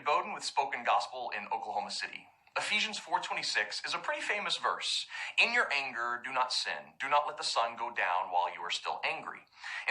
Bowden with Spoken Gospel in Oklahoma City. Ephesians 4:26 is a pretty famous verse. In your anger, do not sin. Do not let the sun go down while you are still angry.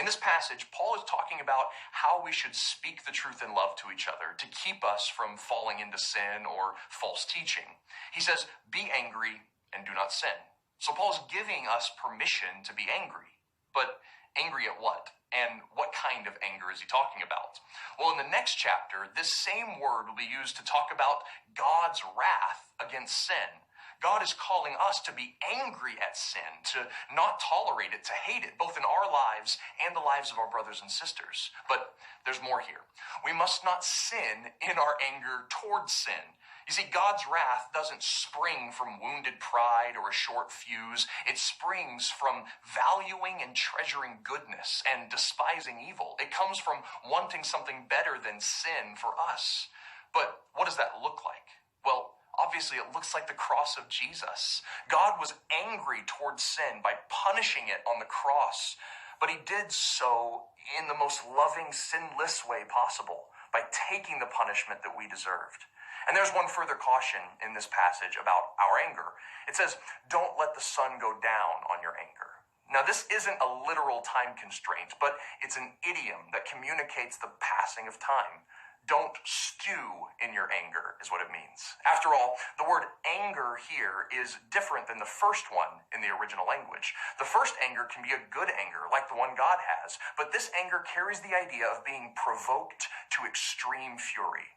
In this passage, Paul is talking about how we should speak the truth in love to each other to keep us from falling into sin or false teaching. He says, be angry and do not sin. So Paul's giving us permission to be angry. But angry at what? And what kind of anger is he talking about? Well, in the next chapter, this same word will be used to talk about God's wrath against sin. God is calling us to be angry at sin, to not tolerate it, to hate it, both in our lives and the lives of our brothers and sisters. But there's more here. We must not sin in our anger towards sin. You see, God's wrath doesn't spring from wounded pride or a short fuse. It springs from valuing and treasuring goodness and despising evil. It comes from wanting something better than sin for us. But what does that look like? Well, obviously, it looks like the cross of Jesus. God was angry towards sin by punishing it on the cross, but he did so in the most loving, sinless way possible, by taking the punishment that we deserved. And there's one further caution in this passage about our anger. It says, don't let the sun go down on your anger. Now, this isn't a literal time constraint, but it's an idiom that communicates the passing of time. Don't stew in your anger is what it means. After all, the word anger here is different than the first one in the original language. The first anger can be a good anger, like the one God has, but this anger carries the idea of being provoked to extreme fury.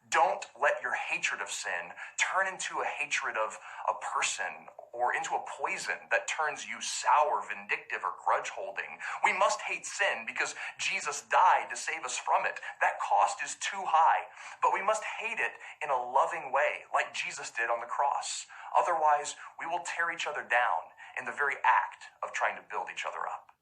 Don't let your hatred of sin turn into a hatred of a person or into a poison that turns you sour, vindictive, or grudge-holding. We must hate sin because Jesus died to save us from it. That cost is too high, but we must hate it in a loving way, like Jesus did on the cross. Otherwise, we will tear each other down in the very act of trying to build each other up.